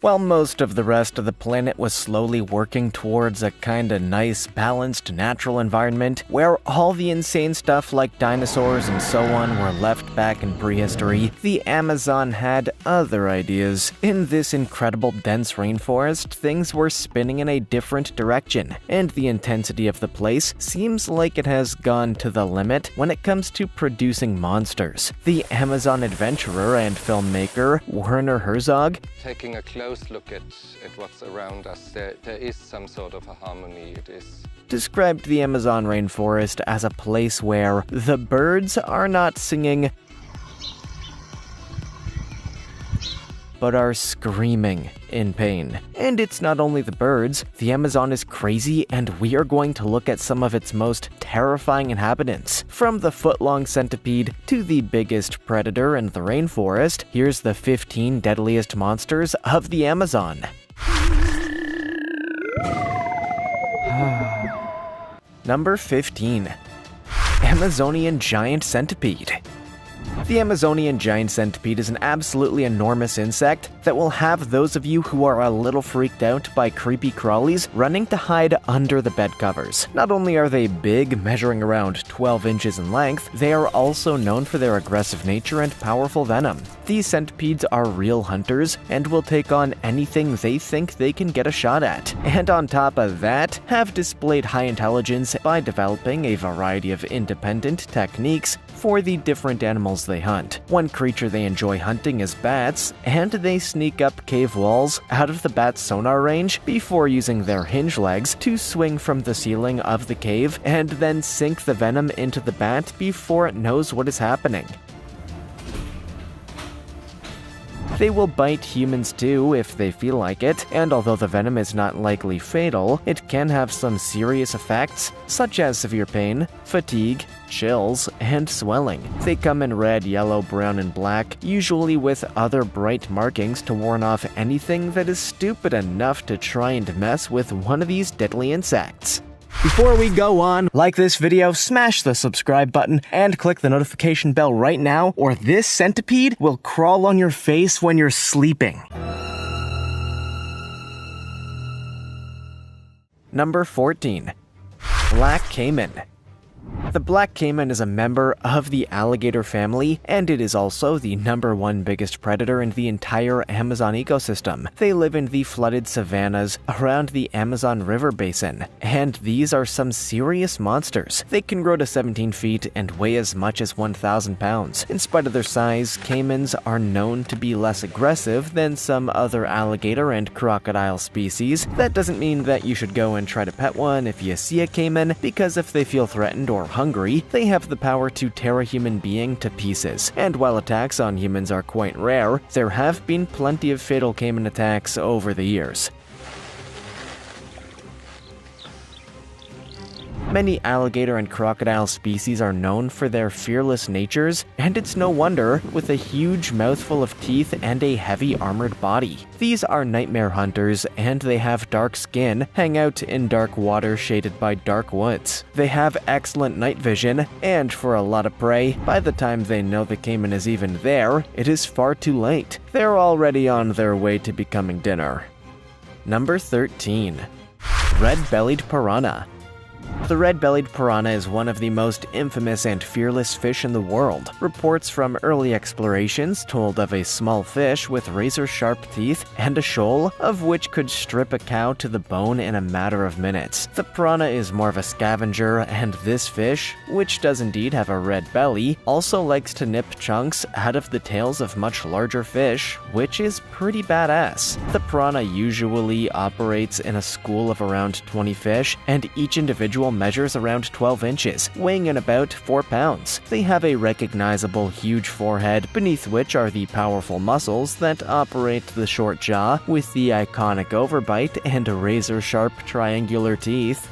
While most of the rest of the planet was slowly working towards a kinda nice, balanced, natural environment where all the insane stuff like dinosaurs and so on were left back in prehistory, the Amazon had other ideas. In this incredible dense rainforest, things were spinning in a different direction, and the intensity of the place seems like it has gone to the limit when it comes to producing monsters. The Amazon adventurer and filmmaker Werner Herzog, taking a close look at what's around us, there is some sort of a harmony. Described the Amazon rainforest as a place where the birds are not singing, but are screaming in pain. And it's not only the birds, the Amazon is crazy, and we are going to look at some of its most terrifying inhabitants. From the foot-long centipede to the biggest predator in the rainforest, here's the 15 deadliest monsters of the Amazon. Number 15. Amazonian Giant Centipede. The Amazonian giant centipede is an absolutely enormous insect that will have those of you who are a little freaked out by creepy crawlies running to hide under the bed covers. Not only are they big, measuring around 12 inches in length, they are also known for their aggressive nature and powerful venom. These centipedes are real hunters and will take on anything they think they can get a shot at. And on top of that, have displayed high intelligence by developing a variety of independent techniques for the different animals they hunt. One creature they enjoy hunting is bats, and they sneak up cave walls out of the bat's sonar range before using their hinge legs to swing from the ceiling of the cave and then sink the venom into the bat before it knows what is happening. They will bite humans too if they feel like it, and although the venom is not likely fatal, it can have some serious effects, such as severe pain, fatigue, chills, and swelling. They come in red, yellow, brown, and black, usually with other bright markings to warn off anything that is stupid enough to try and mess with one of these deadly insects. Before we go on, like this video, smash the subscribe button, and click the notification bell right now, or this centipede will crawl on your face when you're sleeping. Number 14. Black Caiman. The black caiman is a member of the alligator family, and it is also the #1 biggest predator in the entire Amazon ecosystem. They live in the flooded savannas around the Amazon River basin, and these are some serious monsters. They can grow to 17 feet and weigh as much as 1,000 pounds. In spite of their size, caimans are known to be less aggressive than some other alligator and crocodile species. That doesn't mean that you should go and try to pet one if you see a caiman, because if they feel threatened or hungry, they have the power to tear a human being to pieces. And while attacks on humans are quite rare, there have been plenty of fatal caiman attacks over the years. Many alligator and crocodile species are known for their fearless natures, and it's no wonder, with a huge mouthful of teeth and a heavy armored body. These are nightmare hunters, and they have dark skin, hang out in dark water shaded by dark woods. They have excellent night vision, and for a lot of prey, by the time they know the caiman is even there, it is far too late. They're already on their way to becoming dinner. Number 13. Red-Bellied Piranha. The red-bellied piranha is one of the most infamous and fearless fish in the world. Reports from early explorations told of a small fish with razor-sharp teeth and a shoal of which could strip a cow to the bone in a matter of minutes. The piranha is more of a scavenger, and this fish, which does indeed have a red belly, also likes to nip chunks out of the tails of much larger fish, which is pretty badass. The piranha usually operates in a school of around 20 fish, and each individual measures around 12 inches, weighing in about 4 pounds. They have a recognizable huge forehead, beneath which are the powerful muscles that operate the short jaw, with the iconic overbite and razor-sharp triangular teeth.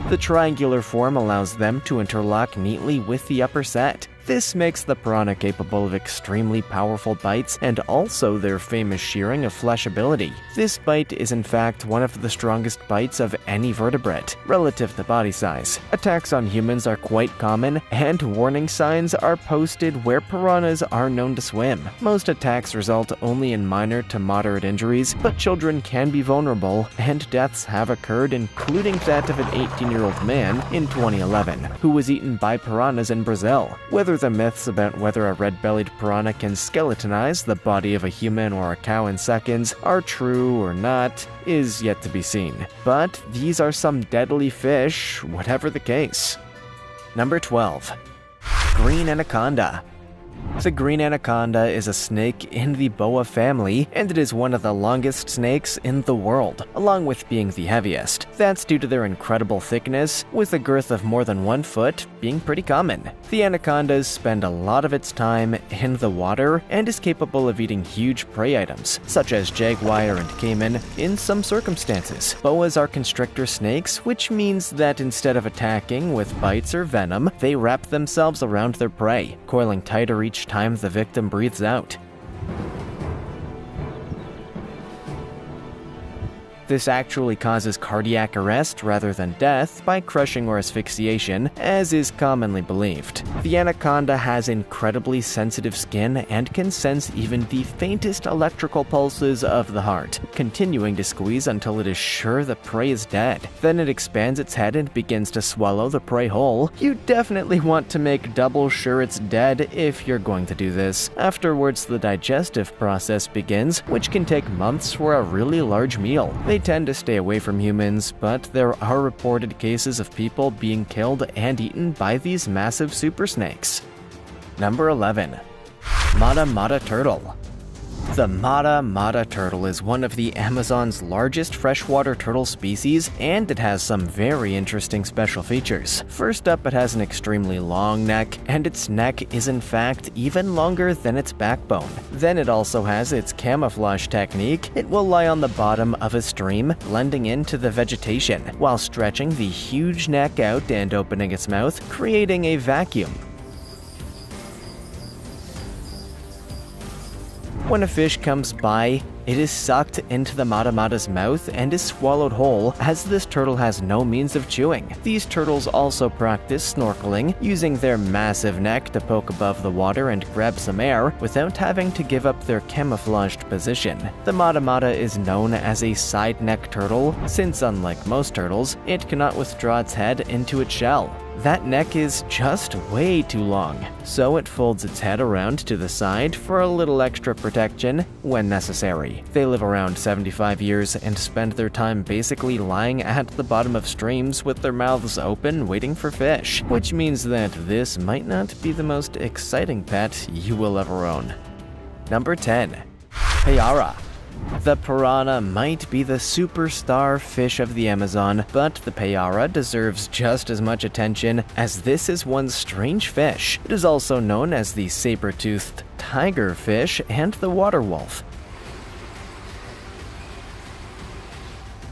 The triangular form allows them to interlock neatly with the upper set. This makes the piranha capable of extremely powerful bites and also their famous shearing of flesh ability. This bite is in fact one of the strongest bites of any vertebrate, relative to body size. Attacks on humans are quite common, and warning signs are posted where piranhas are known to swim. Most attacks result only in minor to moderate injuries, but children can be vulnerable, and deaths have occurred, including that of an 18-year-old man in 2011, who was eaten by piranhas in Brazil. Whether the myths about whether a red-bellied piranha can skeletonize the body of a human or a cow in seconds are true or not is yet to be seen. But these are some deadly fish, whatever the case. Number 12. Green Anaconda. The green anaconda is a snake in the boa family, and it is one of the longest snakes in the world, along with being the heaviest. That's due to their incredible thickness, with a girth of more than 1 foot being pretty common. The anacondas spend a lot of its time in the water and is capable of eating huge prey items, such as jaguar and caiman, in some circumstances. Boas are constrictor snakes, which means that instead of attacking with bites or venom, they wrap themselves around their prey, coiling tighter each time the victim breathes out. This actually causes cardiac arrest rather than death by crushing or asphyxiation, as is commonly believed. The anaconda has incredibly sensitive skin and can sense even the faintest electrical pulses of the heart, continuing to squeeze until it is sure the prey is dead. Then it expands its head and begins to swallow the prey whole. You definitely want to make double sure it's dead if you're going to do this. Afterwards, the digestive process begins, which can take months for a really large meal. They tend to stay away from humans, but there are reported cases of people being killed and eaten by these massive super snakes. Number 11. Matamata Turtle. The Matamata turtle is one of the Amazon's largest freshwater turtle species, and it has some very interesting special features. First up, it has an extremely long neck, and its neck is in fact even longer than its backbone. Then it also has its camouflage technique. It will lie on the bottom of a stream, blending into the vegetation, while stretching the huge neck out and opening its mouth, creating a vacuum. When a fish comes by, it is sucked into the Matamata's mouth and is swallowed whole, as this turtle has no means of chewing. These turtles also practice snorkeling, using their massive neck to poke above the water and grab some air without having to give up their camouflaged position. The Matamata is known as a side neck turtle, since unlike most turtles, it cannot withdraw its head into its shell. That neck is just way too long, so it folds its head around to the side for a little extra protection when necessary. They live around 75 years and spend their time basically lying at the bottom of streams with their mouths open waiting for fish, which means that this might not be the most exciting pet you will ever own. Number 10. Payara. The piranha might be the superstar fish of the Amazon, but the Payara deserves just as much attention, as this is one strange fish. It is also known as the saber-toothed tiger fish and the water wolf.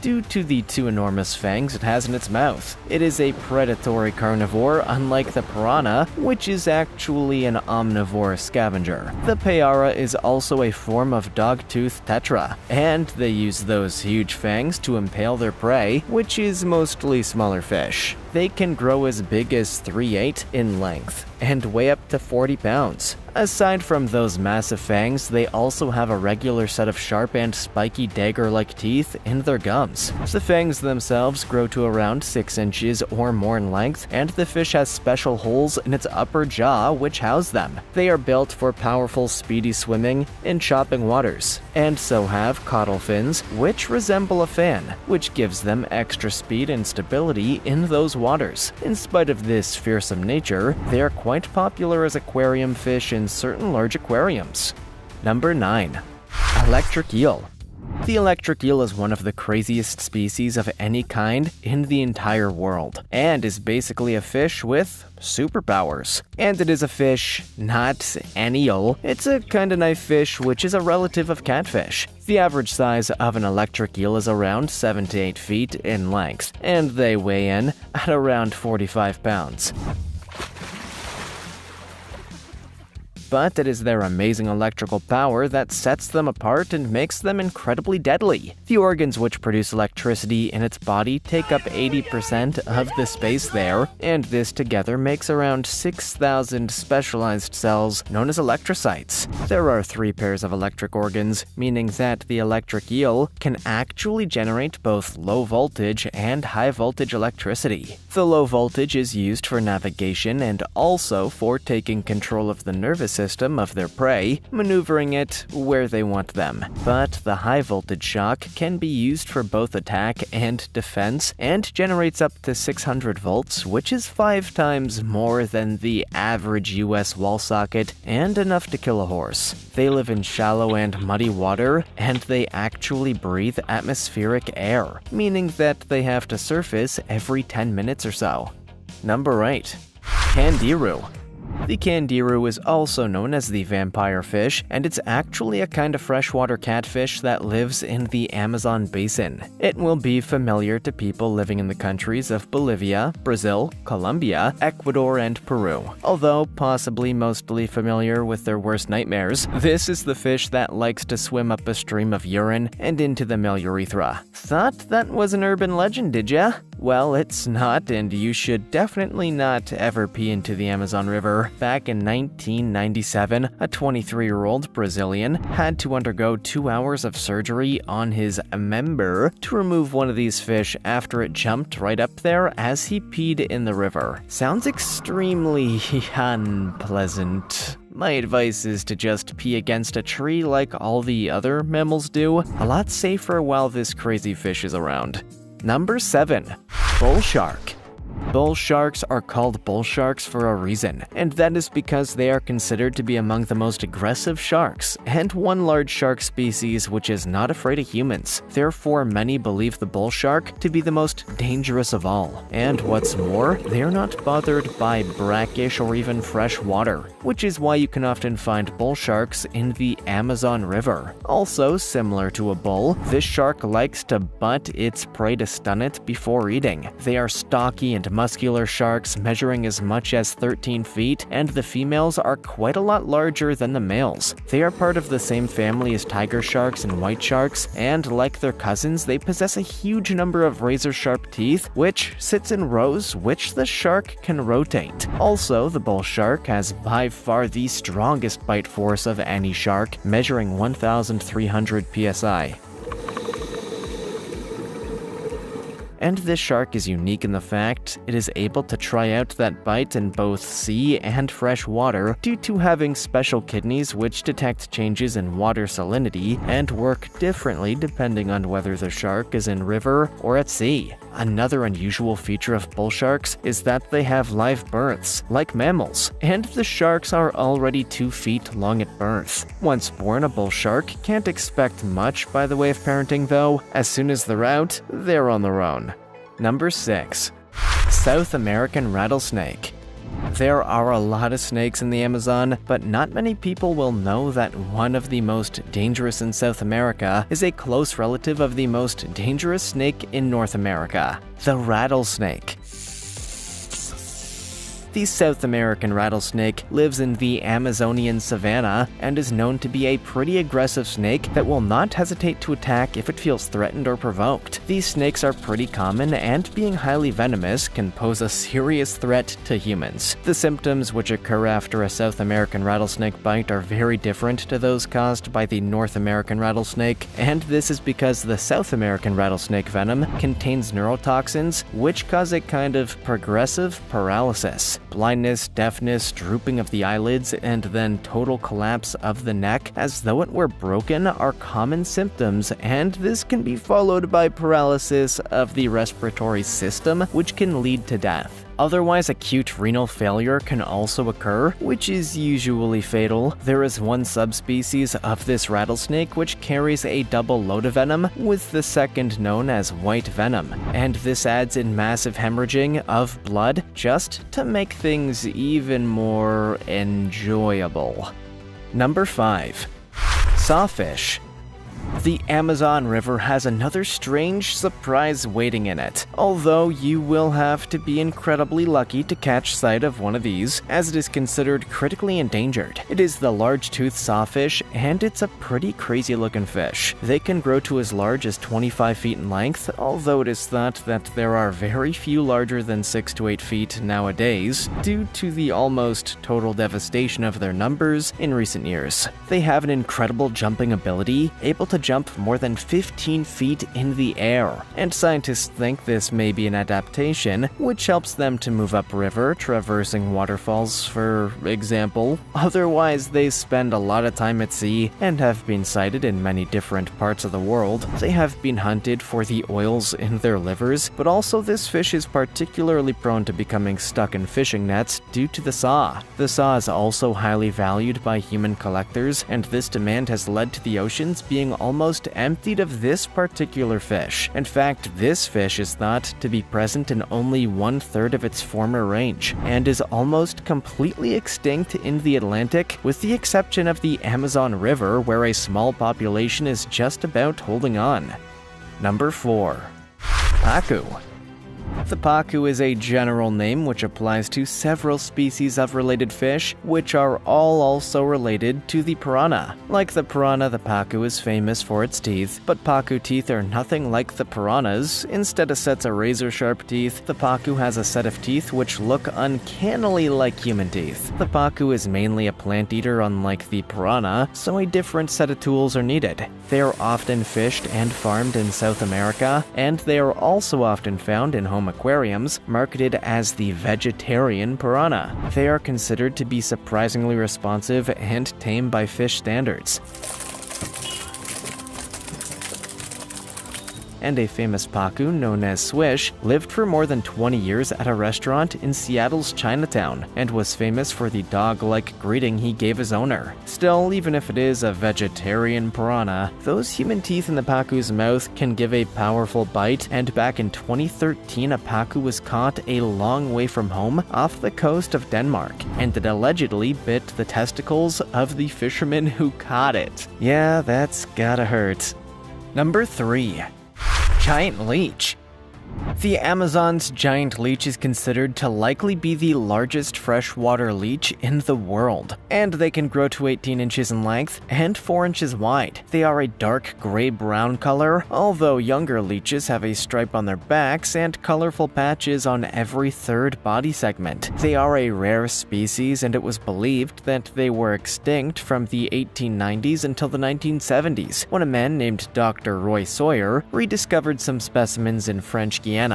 Due to the 2 enormous fangs it has in its mouth. It is a predatory carnivore, unlike the piranha, which is actually an omnivore scavenger. The Payara is also a form of dog-toothed tetra, and they use those huge fangs to impale their prey, which is mostly smaller fish. They can grow as big as 3'8" in length and weigh up to 40 pounds. Aside from those massive fangs, they also have a regular set of sharp and spiky dagger-like teeth in their gums. The fangs themselves grow to around 6 inches or more in length, and the fish has special holes in its upper jaw which house them. They are built for powerful, speedy swimming in chopping waters, and so have caudal fins, which resemble a fan, which gives them extra speed and stability in those waters. In spite of this fearsome nature, they are quite popular as aquarium fish in certain large aquariums. Number 9. Electric eel. The electric eel is one of the craziest species of any kind in the entire world, and is basically a fish with superpowers. And it is a fish, not an eel. It's a kinda knife fish, which is a relative of catfish. The average size of an electric eel is around 7 to 8 feet in length, and they weigh in at around 45 pounds. but it is their amazing electrical power that sets them apart and makes them incredibly deadly. The organs which produce electricity in its body take up 80% of the space there, and this together makes around 6,000 specialized cells known as electrocytes. There are 3 pairs of electric organs, meaning that the electric eel can actually generate both low voltage and high voltage electricity. The low voltage is used for navigation and also for taking control of the nervous system of their prey, maneuvering it where they want them. But the high voltage shock can be used for both attack and defense and generates up to 600 volts, which is 5 times more than the average US wall socket and enough to kill a horse. They live in shallow and muddy water, and they actually breathe atmospheric air, meaning that they have to surface every 10 minutes or so. Number 8. Candiru. The Candiru is also known as the vampire fish, and it's actually a kind of freshwater catfish that lives in the Amazon basin. It will be familiar to people living in the countries of Bolivia, Brazil, Colombia, Ecuador, and Peru. Although possibly mostly familiar with their worst nightmares, this is the fish that likes to swim up a stream of urine and into the male urethra. Thought that was an urban legend, did ya? Well, it's not, and you should definitely not ever pee into the Amazon River. Back in 1997, a 23-year-old Brazilian had to undergo 2 hours of surgery on his member to remove one of these fish after it jumped right up there as he peed in the river. Sounds extremely unpleasant. My advice is to just pee against a tree like all the other mammals do. A lot safer while this crazy fish is around. Number 7. Bull shark. Bull sharks are called bull sharks for a reason, and that is because they are considered to be among the most aggressive sharks, and one large shark species which is not afraid of humans. Therefore, many believe the bull shark to be the most dangerous of all. And what's more, they are not bothered by brackish or even fresh water, which is why you can often find bull sharks in the Amazon River. Also, similar to a bull, this shark likes to butt its prey to stun it before eating. They are stocky and muscular sharks measuring as much as 13 feet, and the females are quite a lot larger than the males. They are part of the same family as tiger sharks and white sharks, and like their cousins, they possess a huge number of razor-sharp teeth, which sits in rows which the shark can rotate. Also, the bull shark has by far the strongest bite force of any shark, measuring 1,300 psi. And this shark is unique in the fact it is able to try out that bite in both sea and fresh water due to having special kidneys which detect changes in water salinity and work differently depending on whether the shark is in river or at sea. Another unusual feature of bull sharks is that they have live births, like mammals, and the sharks are already 2 feet long at birth. Once born, a bull shark can't expect much by the way of parenting though. As soon as they're out, they're on their own. Number 6. South American rattlesnake. There are a lot of snakes in the Amazon, but not many people will know that one of the most dangerous in South America is a close relative of the most dangerous snake in North America, the rattlesnake. The South American rattlesnake lives in the Amazonian savanna and is known to be a pretty aggressive snake that will not hesitate to attack if it feels threatened or provoked. These snakes are pretty common and, being highly venomous, can pose a serious threat to humans. The symptoms which occur after a South American rattlesnake bite are very different to those caused by the North American rattlesnake, and this is because the South American rattlesnake venom contains neurotoxins which cause a kind of progressive paralysis. Blindness, deafness, drooping of the eyelids, and then total collapse of the neck as though it were broken are common symptoms, and this can be followed by paralysis of the respiratory system, which can lead to death. Otherwise, acute renal failure can also occur, which is usually fatal. There is one subspecies of this rattlesnake which carries a double load of venom, with the second known as white venom, and this adds in massive hemorrhaging of blood just to make things even more enjoyable. Number 5. Sawfish. The Amazon River has another strange surprise waiting in it, although you will have to be incredibly lucky to catch sight of one of these, as it is considered critically endangered. It is the large-toothed sawfish, and it's a pretty crazy-looking fish. They can grow to as large as 25 feet in length, although it is thought that there are very few larger than 6 to 8 feet nowadays, due to the almost total devastation of their numbers in recent years. They have an incredible jumping ability, able to jump more than 15 feet in the air, and scientists think this may be an adaptation, which helps them to move upriver, traversing waterfalls, for example. Otherwise, they spend a lot of time at sea and have been sighted in many different parts of the world. They have been hunted for the oils in their livers, but also this fish is particularly prone to becoming stuck in fishing nets due to the saw. The saw is also highly valued by human collectors, and this demand has led to the oceans being almost emptied of this particular fish. In fact, this fish is thought to be present in only 1/3 of its former range, and is almost completely extinct in the Atlantic, with the exception of the Amazon River, where a small population is just about holding on. Number 4. Paku. The paku is a general name which applies to several species of related fish, which are all also related to the piranha. Like the piranha, the paku is famous for its teeth, but paku teeth are nothing like the piranhas. Instead of sets of razor-sharp teeth, the paku has a set of teeth which look uncannily like human teeth. The paku is mainly a plant eater, unlike the piranha, so a different set of tools are needed. They are often fished and farmed in South America, and they are also often found in home aquariums, marketed as the vegetarian piranha. They are considered to be surprisingly responsive and tame by fish standards. And a famous paku known as Swish lived for more than 20 years at a restaurant in Seattle's Chinatown and was famous for the dog-like greeting he gave his owner. Still, even if it is a vegetarian piranha, those human teeth in the paku's mouth can give a powerful bite, and back in 2013 a paku was caught a long way from home off the coast of Denmark, and it allegedly bit the testicles of the fisherman who caught it. Yeah, that's gotta hurt. Number 3. Giant leech. The Amazon's giant leech is considered to likely be the largest freshwater leech in the world, and they can grow to 18 inches in length and 4 inches wide. They are a dark gray-brown color, although younger leeches have a stripe on their backs and colorful patches on every third body segment. They are a rare species, and it was believed that they were extinct from the 1890s until the 1970s, when a man named Dr. Roy Sawyer rediscovered some specimens in French Guiana.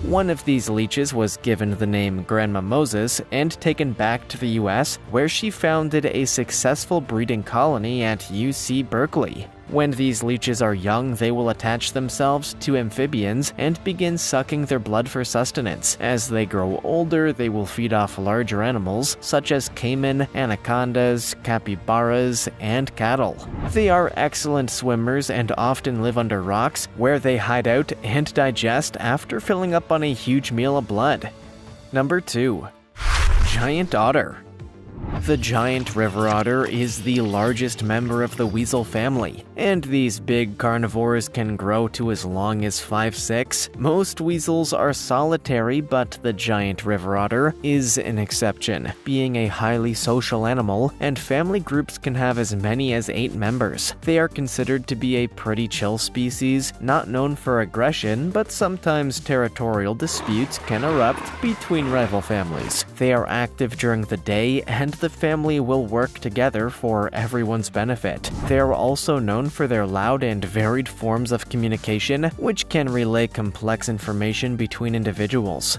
One of these leeches was given the name Grandma Moses and taken back to the US, where she founded a successful breeding colony at UC Berkeley. When these leeches are young, they will attach themselves to amphibians and begin sucking their blood for sustenance. As they grow older, they will feed off larger animals, such as caiman, anacondas, capybaras, and cattle. They are excellent swimmers and often live under rocks, where they hide out and digest after filling up on a huge meal of blood. Number 2. Giant otter. The giant river otter is the largest member of the weasel family, and these big carnivores can grow to as long as 5'6". Most weasels are solitary, but the giant river otter is an exception, being a highly social animal, and family groups can have as many as 8 members. They are considered to be a pretty chill species, not known for aggression, but sometimes territorial disputes can erupt between rival families. They are active during the day, and the family will work together for everyone's benefit. They are also known for their loud and varied forms of communication, which can relay complex information between individuals.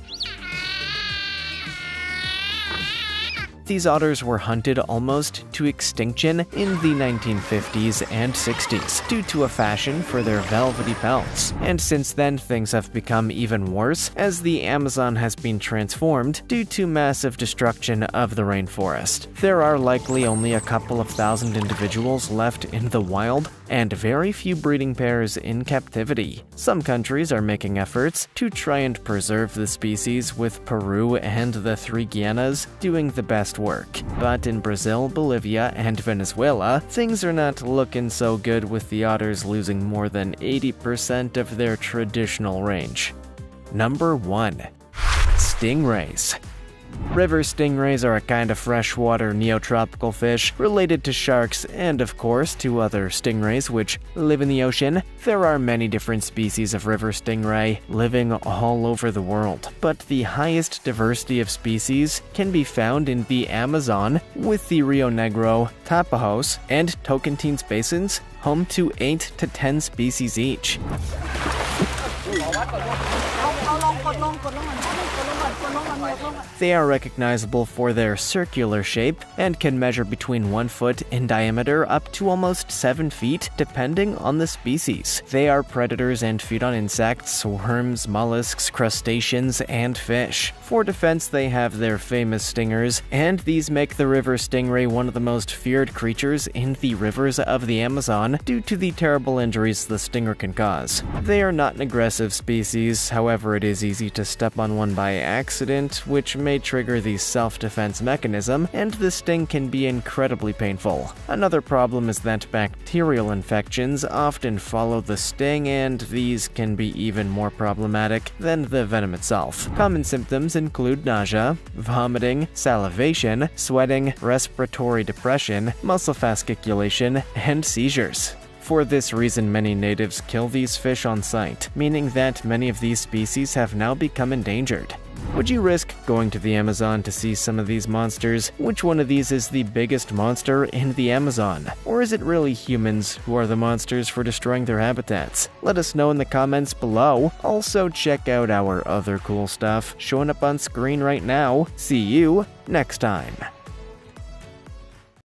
These otters were hunted almost to extinction in the 1950s and 60s due to a fashion for their velvety pelts, and since then things have become even worse as the Amazon has been transformed due to massive destruction of the rainforest. There are likely only a couple of thousand individuals left in the wild, and very few breeding pairs in captivity. Some countries are making efforts to try and preserve the species, with Peru and the 3 Guianas doing the best work. But in Brazil, Bolivia, and Venezuela, things are not looking so good, with the otters losing more than 80% of their traditional range. Number 1. Stingrays. River stingrays are a kind of freshwater neotropical fish related to sharks and, of course, to other stingrays which live in the ocean. There are many different species of river stingray living all over the world, but the highest diversity of species can be found in the Amazon, with the Rio Negro, Tapajos, and Tocantins basins home to 8 to 10 species each. They are recognizable for their circular shape and can measure between 1 foot in diameter up to almost 7 feet, depending on the species. They are predators and feed on insects, worms, mollusks, crustaceans, and fish. For defense, they have their famous stingers, and these make the river stingray one of the most feared creatures in the rivers of the Amazon due to the terrible injuries the stinger can cause. They are not an aggressive species, however, it is easy to step on one by accident, which may trigger the self-defense mechanism, and the sting can be incredibly painful. Another problem is that bacterial infections often follow the sting, and these can be even more problematic than the venom itself. Common symptoms include nausea, vomiting, salivation, sweating, respiratory depression, muscle fasciculation, and seizures. For this reason, many natives kill these fish on sight, meaning that many of these species have now become endangered. Would you risk going to the Amazon to see some of these monsters? Which one of these is the biggest monster in the Amazon? Or is it really humans who are the monsters for destroying their habitats? Let us know in the comments below. Also, check out our other cool stuff showing up on screen right now. See you next time.